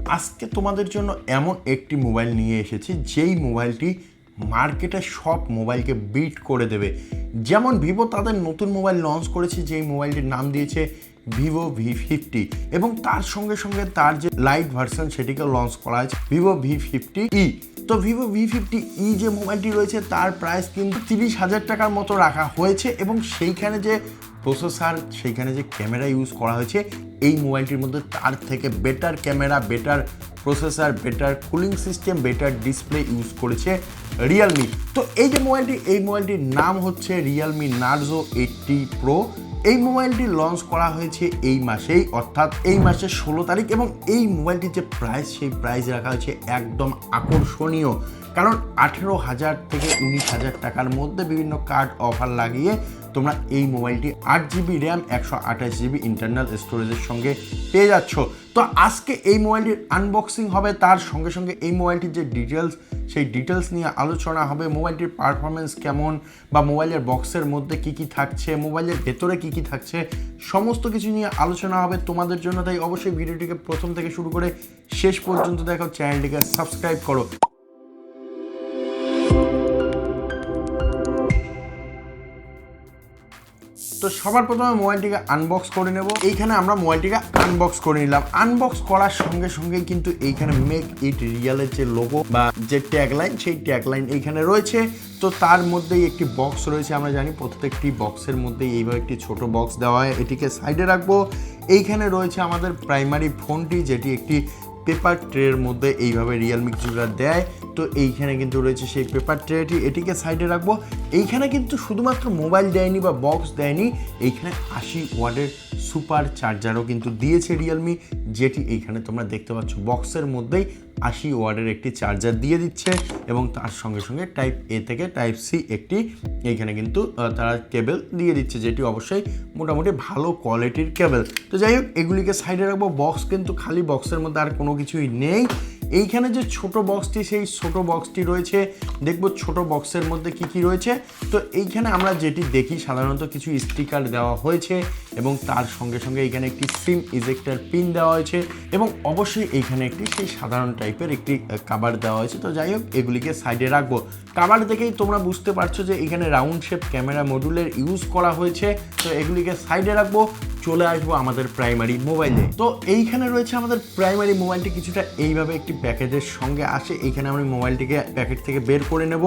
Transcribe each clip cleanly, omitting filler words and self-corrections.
আজকে তোমাদের জন্য এমন একটি মোবাইল নিয়ে এসেছি যেই মোবাইলটি মার্কেটে সব মোবাইলকে বিট করে দেবে। যেমন ভিভো তাদের নতুন মোবাইল লঞ্চ করেছে, যেই মোবাইলটির নাম দিয়েছে ভিভো V50 এবং তার সঙ্গে সঙ্গে তার যে লাইট ভার্সন সেটিকে লঞ্চ করা হয়েছে ভিভো V50e। তো ভিভো V50e যে মোবাইলটি রয়েছে তার প্রাইস কিন্তু 30,000 টাকার মতো রাখা হয়েছে এবং সেইখানে যে প্রসেসর, সেইখানে যে ক্যামেরা ইউজ করা হয়েছে এই মোবাইলটির মধ্যে তার থেকে better camera, better processor, better cooling system, better display use করেছে রিয়েলমি। তো এই যে মোবাইলটি, এই মোবাইলটির নাম হচ্ছে রিয়েলমি নার্জো 80 প্রো। এই মোবাইলটি লঞ্চ করা হয়েছে এই মাসেই, অর্থাৎ এই মাসের 16 তারিখ এবং এই মোবাইলটির যে প্রাইস, সেই প্রাইস রাখা হয়েছে একদম আকর্ষণীয়। কারণ 18,000 থেকে 19,000 টাকার মধ্যে বিভিন্ন কার্ড অফার লাগিয়ে তোমরা এই মোবাইলটি 8GB র্যাম 128GB ইন্টারনাল স্টোরেজের সঙ্গে পেয়ে যাচ্ছ। তো আজকে এই মোবাইলটির আনবক্সিং হবে, তার সঙ্গে সঙ্গে এই মোবাইলটির যে ডিটেলস, সেই ডিটেলস নিয়ে আলোচনা হবে। মোবাইলটির পারফরমেন্স কেমন, বা মোবাইলের বক্সের মধ্যে কি কি থাকছে, মোবাইলের ভেতরে কি কি থাকছে, সমস্ত কিছু নিয়ে আলোচনা হবে তোমাদের জন্য। তাই অবশ্যই ভিডিওটিকে প্রথম থেকে শুরু করে শেষ পর্যন্ত দেখো, চ্যানেলটিকে সাবস্ক্রাইব করো। তো সবার প্রথমে মোবাইলটিকে আনবক্স করে নেব। এইখানে আমরা মোবাইলটিকে আনবক্স করে নিলাম। আনবক্স করার সঙ্গে সঙ্গে কিন্তু এইখানে মেক ইট রিয়েলের যে লোগো বা যে ট্যাগলাইন, সেই ট্যাগলাইন এইখানে রয়েছে। তো তার মধ্যেই একটি বক্স রয়েছে। আমরা জানি প্রত্যেকটি বক্সের মধ্যেই এইভাবে একটি ছোট বক্স দেওয়া হয়, এটিকে সাইডে রাখবো। এইখানে রয়েছে আমাদের প্রাইমারি ফোনটি, যেটি একটি পেপার ট্রের মধ্যে এইভাবে রিয়েলমি কিছুটা দেয়। তো এইখানে কিন্তু রয়েছে সেই পেপার ট্রেটি, এটিকে সাইডে রাখবো। এইখানে কিন্তু শুধুমাত্র মোবাইল দেয়নি বা বক্স দেয়নি, এইখানে 80 ওয়াটের সুপার চার্জারও কিন্তু দিয়েছে রিয়েলমি, যেটি এইখানে তোমরা দেখতে পাচ্ছ। বক্সের মধ্যেই 80 ওয়াটের একটি চার্জার দিয়ে দিচ্ছে এবং তার সঙ্গে সঙ্গে টাইপ এ থেকে টাইপ সি একটি এইখানে কিন্তু তারা কেবল দিয়ে দিচ্ছে, যেটি অবশ্যই মোটামুটি ভালো কোয়ালিটির কেবল। তো যাই হোক, এগুলিকে সাইডে রাখবো। বক্স কিন্তু খালি, বক্সের মধ্যে আর কোনো কিছুই নেই। এইখানে যে ছোট বক্সটি, সেই ছোট বক্সটি রয়েছে। দেখবো ছোট বক্সের মধ্যে কি কি রয়েছে। তো এইখানে আমরা যেটি দেখি সাধারণত কিছু স্টিকার দেওয়া হয়েছে এবং তার সঙ্গে সঙ্গে এইখানে একটি সিম ইজেক্টর পিন দেওয়া হয়েছে এবং অবশ্যই এইখানে একটি সেই সাধারণ টাইপের একটি কাভার দেওয়া হয়েছে। তো যাই হোক, এগুলিকে সাইডে রাখবো। কাভার দেখেই তোমরা বুঝতে পারছো যে এখানে রাউন্ড শেপ ক্যামেরা মডিউলের ইউজ করা হয়েছে। তো এগুলিকে সাইডে রাখবো। চলে আসবো আমাদের প্রাইমারি মোবাইলে। তো এইখানে রয়েছে আমাদের প্রাইমারি মোবাইলটি, কিছুটা এইভাবে একটি প্যাকেজের সঙ্গে আসে। এইখানে আমি মোবাইলটিকে প্যাকেট থেকে বের করে নেব।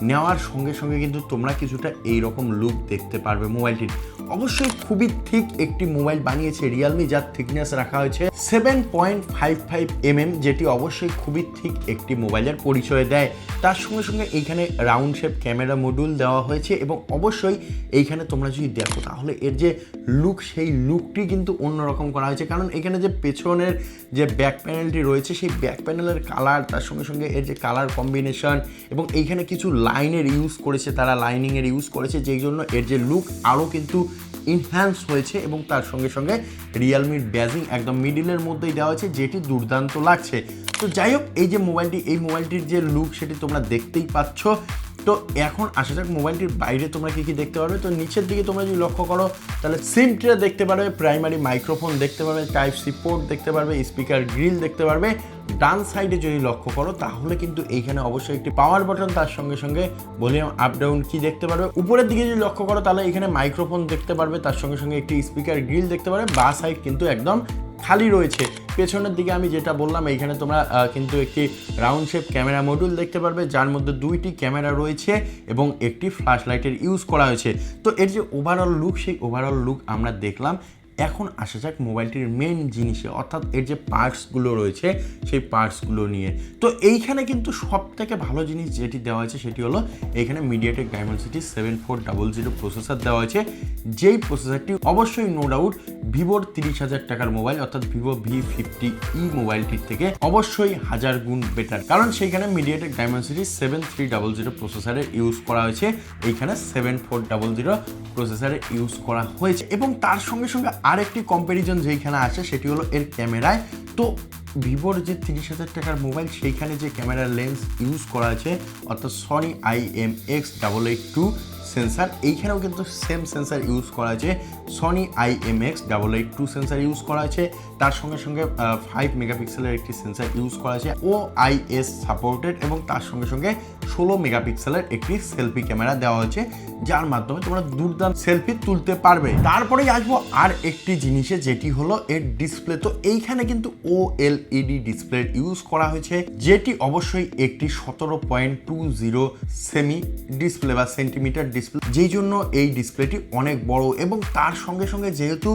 নেওয়ার সঙ্গে সঙ্গে কিন্তু তোমরা কিছুটা এইরকম লুক দেখতে পারবে মোবাইলটির। অবশ্যই খুবই থিক একটি মোবাইল বানিয়েছে রিয়েলমি, যার থিকনেস রাখা হয়েছে 7.55 mm, যেটি অবশ্যই খুবই থিক একটি মোবাইলের পরিচয় দেয়। তার সঙ্গে সঙ্গে এইখানে রাউন্ড শেপ ক্যামেরা মডিউল দেওয়া হয়েছে এবং অবশ্যই এইখানে তোমরা যদি দেখো তাহলে এর যে লুক, সেই লুকটি কিন্তু অন্যরকম করা হয়েছে। কারণ এখানে যে পেছনের যে ব্যাক প্যানেলটি রয়েছে, সেই ব্যাক প্যানেলের কালার, তার সঙ্গে সঙ্গে এর যে কালার কম্বিনেশন এবং এইখানে কিছু লাইনের ইউজ করেছে, তারা লাইনিংয়ের ইউজ করেছে, যেই জন্য এর যে লুক আরও কিন্তু ইনহ্যান্স হয়েছে এবং তার সঙ্গে সঙ্গে রিয়েলমির ব্যাজিং একদম মিডিলের মধ্যেই দেওয়া হয়েছে, যেটি দুর্দান্ত লাগছে। তো যাই হোক, এই যে মোবাইলটি, এই মোবাইলটির যে লুক সেটি তোমরা দেখতেই পাচ্ছ। তো এখন আসা যাক মোবাইলটির বাইরে তোমরা কি কি দেখতে পারবে। তো নিচের দিকে তোমরা যদি লক্ষ্য করো তাহলে সিম ট্রে দেখতে পারবে, প্রাইমারি মাইক্রোফোন দেখতে পারবে, টাইপ সি পোর্ট দেখতে পারবে, স্পিকার গ্রিল দেখতে পারবে। ডান সাইডে যদি লক্ষ্য করো তাহলে কিন্তু এইখানে অবশ্যই একটি পাওয়ার বাটন, তার সঙ্গে সঙ্গে ভলিউম আপ ডাউন কি দেখতে পারবে। উপরের দিকে যদি লক্ষ্য করো তাহলে এখানে মাইক্রোফোন দেখতে পারবে, তার সঙ্গে সঙ্গে একটি স্পিকার গ্রিল দেখতে পারবে। বা সাইড কিন্তু একদম খালি রয়েছে। পেছনের দিকে আমি যেটা বললাম, এইখানে তোমরা কিন্তু একটি রাউন্ড শেপ ক্যামেরা মডিউল দেখতে পারবে, যার মধ্যে দুইটি ক্যামেরা রয়েছে এবং একটি ফ্ল্যাশ লাইটের ইউজ করা হয়েছে। তো এর যে ওভারঅল লুক, সেই ওভারঅল লুক আমরা দেখলাম। এখন আসা যাক মোবাইলটির মেন জিনিসে, অর্থাৎ এর যে পার্টসগুলো রয়েছে সেই পার্টসগুলো নিয়ে। তো এইখানে কিন্তু সব থেকে ভালো জিনিস যেটি দেওয়া হয়েছে সেটি হলো এইখানে মিডিয়াটেক ডাইমেনসিটি 7400 প্রসেসর দেওয়া হয়েছে, যেই প্রসেসরটি অবশ্যই নো ডাউট ভিভোর 30,000 টাকার মোবাইল অর্থাৎ ভিভো V50e মোবাইলটির থেকে অবশ্যই 1000 গুণ বেটার। কারণ সেইখানে মিডিয়াটেক ডাইমেনসিটি 7300 প্রসেসরের ইউজ করা হয়েছে, এইখানে 7400 প্রসেসরের ইউজ করা হয়েছে। এবং তার সঙ্গে সঙ্গে আরেকটি কম্প্যারিজন যেইখানে আছে সেটি হলো এর ক্যামেরায়। তো ভিভোর যে 30,000 টাকার মোবাইল, সেইখানে যে ক্যামেরার লেন্স ইউজ করা আছে অর্থাৎ সনি IMX882, সেন্সার, এইখানেও কিন্তু সেম সেন্সার ইউজ করা আছে, সনি IMX882 সেন্সার ইউজ করা আছে, তার সঙ্গে সঙ্গে 5 মেগাপিক্সেলের একটি সেন্সার ইউজ করা আছে, OIS সাপোর্টেড, এবং তার সঙ্গে সঙ্গে 16 মেগাপিক্সেলের একটি সেলফি ক্যামেরা দেওয়া হয়েছে, যার মাধ্যমে তোমরা দুর্দান্ত সেলফি তুলতে পারবে। তারপরেই আসবো আর একটি জিনিসে, যেটি হলো এর ডিসপ্লে। তো এইখানে কিন্তু OLED ডিসপ্লে ইউজ করা হয়েছে, যেটি অবশ্যই একটি 17.20 সেমি ডিসপ্লে বা সেন্টিমিটার ডিসপ্লে, যেই জন্য এই ডিসপ্লেটি অনেক বড়, এবং তার সঙ্গে সঙ্গে যেহেতু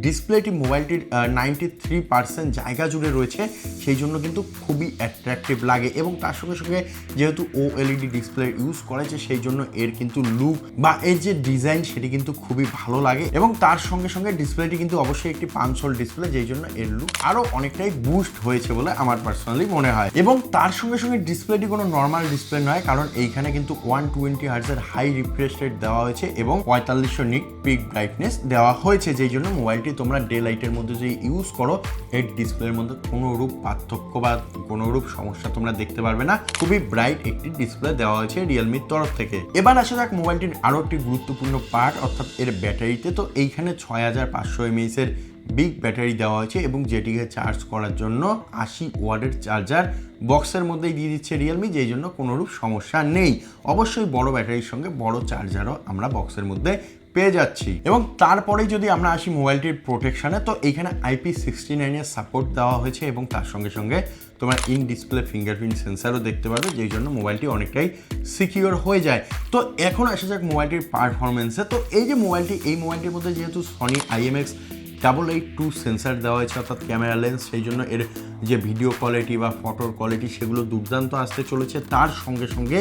ডিসপ্লেটি মোবাইলটির 93% জায়গা জুড়ে রয়েছে, সেই জন্য কিন্তু খুবই অ্যাট্রাকটিভ লাগে, এবং তার সঙ্গে সঙ্গে যেহেতু OLED ডিসপ্লে ইউজ করেছে, সেই জন্য এর কিন্তু লুক বা এর যে ডিজাইন সেটি কিন্তু খুবই ভালো লাগে, এবং তার সঙ্গে সঙ্গে ডিসপ্লেটি কিন্তু অবশ্যই একটি 5 হোল ডিসপ্লে, যেই জন্য এর লুক আরো অনেকটাই বুস্ট হয়েছে বলে আমার পার্সোনালি মনে হয়। এবং তার সঙ্গে সঙ্গে ডিসপ্লেটি কোনো নর্মাল ডিসপ্লে নয়, কারণ এইখানে কিন্তু 120 হার্টজের হাই রিফ্রেশ রেট দেওয়া হয়েছে এবং 4500 নিট পিক ব্রাইটনেস দেওয়া হয়েছে, যেই জন্য মোবাইলটি তোমরা ডে লাইটের মধ্যে যে ইউজ করো, এর ডিসপ্লের মধ্যে কোনো রূপ পার্থক্য বা কোনো রূপ সমস্যা তোমরা দেখতে পারবে না। খুবই ব্রাইট একটি ডিসপ্লে দেওয়া হয়েছে রিয়েলমির তরফ থেকে। এবার আসা যাক মোবাইলটির আরো একটি গুরুত্বপূর্ণ পার্ট, অর্থাৎ এর ব্যাটারিতে। তো এইখানে 6500 mAh এর বিগ ব্যাটারি দেওয়া হয়েছে, এবং যেটিকে চার্জ করার জন্য 80 ওয়াটের চার্জার বক্সের মধ্যেই দিয়ে দিচ্ছে রিয়েলমি, যেই জন্য কোনোরূপ সমস্যা নেই। অবশ্যই বড় ব্যাটারির সঙ্গে বড় চার্জারও আমরা বক্সের মধ্যে পেয়ে যাচ্ছি। এবং তারপরেই যদি আমরা আসি মোবাইলটির প্রোটেকশানে, তো এইখানে IP69 এর সাপোর্ট দেওয়া হয়েছে, এবং তার সঙ্গে সঙ্গে তোমরা ইন ডিসপ্লে ফিঙ্গারপ্রিন্ট সেন্সারও দেখতে পারবে, যেই জন্য মোবাইলটি অনেকটাই সিকিউর হয়ে যায়। তো এখন আসা যাক মোবাইলটির পারফরমেন্সে। তো এই যে মোবাইলটি, এই মোবাইলটির মধ্যে যেহেতু সনি IMX882 সেন্সার দেওয়া হয়েছে, অর্থাৎ ক্যামেরা লেন্স, সেই জন্য এর যে ভিডিও কোয়ালিটি বা ফটোর কোয়ালিটি সেগুলো দুর্দান্ত আসতে চলেছে। তার সঙ্গে সঙ্গে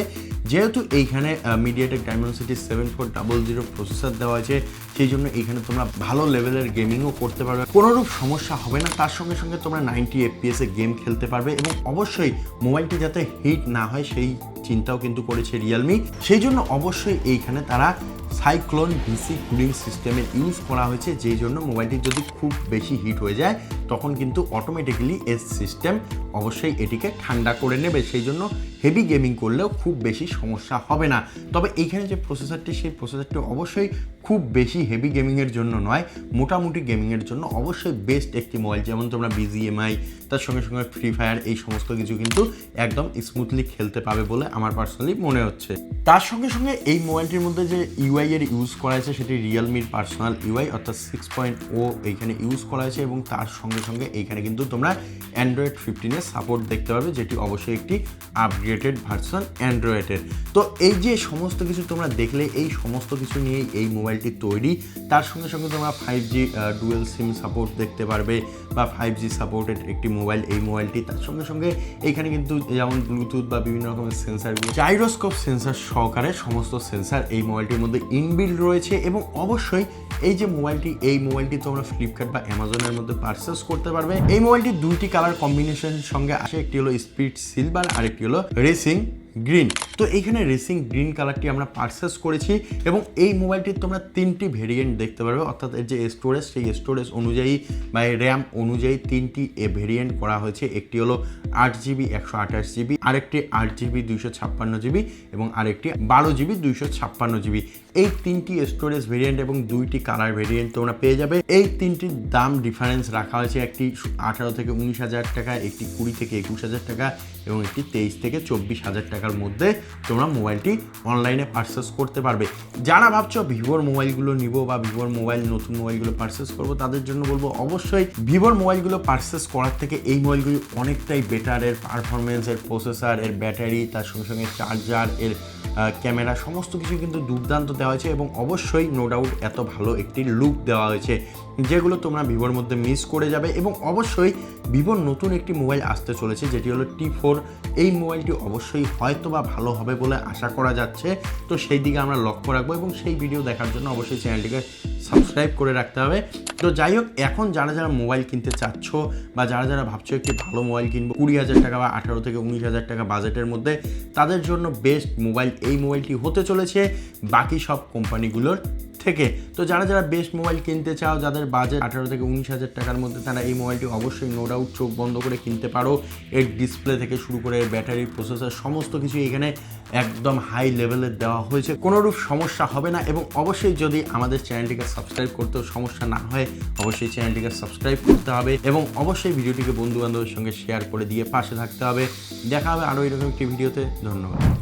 যেহেতু এইখানে মিডিয়াটেক ডাইমেনসিটি 7400 প্রসেসর দেওয়া আছে, সেই জন্য এইখানে তোমরা ভালো লেভেলের গেমিংও করতে পারবে, কোনোরূপ সমস্যা হবে না। তার সঙ্গে সঙ্গে তোমরা 90 FPS এ গেম খেলতে পারবে, এবং অবশ্যই মোবাইলটি যাতে হিট না হয় সেই চিন্তাও কিন্তু করেছে রিয়েলমি, সেই জন্য অবশ্যই এইখানে তারা সাইক্লোন DC কুলিং সিস্টেমের ইউজ করা হয়েছে, যেই জন্য মোবাইলটি যদি খুব বেশি হিট হয়ে যায়, তখন কিন্তু অটোমেটিক্যালি এই সিস্টেম অবশ্যই এটিকে ঠান্ডা করে নেবে, সেই জন্য হেভি গেমিং করলেও খুব বেশি সমস্যা হবে না। তবে এইখানে যে প্রসেসরটি, সেই প্রসেসরটি অবশ্যই খুব বেশি হেভি গেমিংয়ের জন্য নয়, মোটামুটি গেমিংয়ের জন্য অবশ্যই বেস্ট একটি মোবাইল। যেমন তোমরা BGMI, তার সঙ্গে সঙ্গে ফ্রি ফায়ার, এই সমস্ত কিছু কিন্তু একদম স্মুথলি খেলতে পাবে বলে আমার পার্সোনালি মনে হচ্ছে। তার সঙ্গে সঙ্গে এই মোবাইলটির মধ্যে যে UI এর ইউজ করা হয়েছে, সেটি রিয়েলমির পার্সোনাল UI, অর্থাৎ 6.0 এইখানে ইউজ করা হয়েছে, এবং তার সঙ্গে সঙ্গে এইখানে কিন্তু তোমরা Android 15 এর সাপোর্ট দেখতে পাবে, যেটি অবশ্যই একটি আপগ্রেডেড ভার্সন অ্যান্ড্রয়েডের। তো এই যে সমস্ত কিছু তোমরা দেখলে, এই সমস্ত কিছু নিয়েই এই মোবাইলটি তৈরি। তার সঙ্গে সঙ্গে তোমরা 5G ডুয়েল সিম সাপোর্ট দেখতে পারবে, বা 5G সাপোর্টেড একটি মোবাইল এই মোবাইলটি। তার সঙ্গে সঙ্গে এইখানে কিন্তু যেমন ব্লুটুথ বা বিভিন্ন রকমের সেন্সারগুলো, জাইরোস্কোপ সেন্সার সহকারে সমস্ত সেন্সার এই মোবাইলটির মধ্যে ইনবিল্ড রয়েছে। এবং অবশ্যই এই যে মোবাইলটি, এই মোবাইলটি তোমরা ফ্লিপকার্ট বা অ্যামাজনের মধ্যে পারচেস করতে পারবে। এই মোবাইলটি দুইটি কালার কম্বিনেশনের সঙ্গে আসে, একটি হলো স্পিড সিলভার, আর একটি হলো রেসিং গ্রিন। তো এইখানে রেসিং গ্রিন কালারটি আমরা পারচেস করেছি, এবং এই মোবাইলটির তোমরা 3টি ভেরিয়েন্ট দেখতে পারবে, অর্থাৎ এর যে স্টোরেজ, সেই স্টোরেজ অনুযায়ী বা র্যাম অনুযায়ী 3টি ভেরিয়েন্ট করা হয়েছে। একটি হলো 8GB 128GB, আরেকটি 8GB 256GB, এবং আরেকটি 12GB 256GB। এই 3টি স্টোরেজ ভেরিয়েন্ট এবং 2টি কালার ভেরিয়েন্ট তোমরা পেয়ে যাবে। এই 3টির দাম ডিফারেন্স রাখা হয়েছে, একটি 18 থেকে 19,000 টাকা, একটি 20 থেকে 21,000 টাকা, এবং একটি 23 থেকে 24,000 টাকার মধ্যে তোমরা মোবাইলটি অনলাইনে পারচেস করতে পারবে। যারা ভাবছো ভিভোর মোবাইলগুলো নিব বা ভিভোর মোবাইল নতুন মোবাইলগুলো পারচেস করবো, তাদের জন্য বলবো অবশ্যই ভিভোর মোবাইলগুলো পারচেস করার থেকে এই মোবাইলগুলি অনেকটাই বেটার। এর পারফরমেন্স, এর প্রসেসর, এর ব্যাটারি, তার সঙ্গে সঙ্গে চার্জার, এর ক্যামেরা, সমস্ত কিছু কিন্তু দুর্দান্ত দেওয়া হয়েছে, এবং অবশ্যই নো ডাউট এত ভালো একটি লুক দেওয়া হয়েছে, যেগুলো তোমরা ভিভোর মধ্যে মিস করে যাবে। এবং অবশ্যই ভিভোর নতুন একটি মোবাইল আসতে চলেছে, যেটি হলো T4। এই মোবাইলটি অবশ্যই হয়তো বা ভালো হবে বলে আশা করা যাচ্ছে, তো সেই দিকে আমরা লক্ষ্য রাখবো, এবং সেই ভিডিও দেখার জন্য অবশ্যই চ্যানেলটিকে সাবস্ক্রাইব করে রাখতে হবে। তো যাই হোক, এখন যারা যারা মোবাইল কিনতে চাচ্ছ বা যারা যারা ভাবছো একটি ভালো মোবাইল কিনবো 20,000 টাকা বা 18 থেকে 19,000 টাকা বাজেটের মধ্যে, তাদের জন্য বেস্ট মোবাইল এই মোবাইলটি হতে চলেছে বাকি সব কোম্পানিগুলোর থেকে। তো যারা যারা বেস্ট মোবাইল কিনতে চাও, যাদের বাজেট 18 থেকে 19,000 টাকার মধ্যে, তারা এই মোবাইলটি অবশ্যই নো ডাউট চোখ বন্ধ করে কিনতে পারো। এর ডিসপ্লে থেকে শুরু করে ব্যাটারি, প্রসেসর সমস্ত কিছু এখানে একদম হাই লেভেলের দেওয়া হয়েছে, কোনোরূপ সমস্যা হবে না। এবং অবশ্যই যদি আমাদের চ্যানেলটিকে সাবস্ক্রাইব করতেও সমস্যা না হয়, অবশ্যই চ্যানেলটিকে সাবস্ক্রাইব করতে হবে এবং অবশ্যই ভিডিওটিকে বন্ধু বান্ধবের সঙ্গে শেয়ার করে দিয়ে পাশে থাকতে হবে। দেখা হবে আরও এরকম একটি ভিডিওতে। ধন্যবাদ।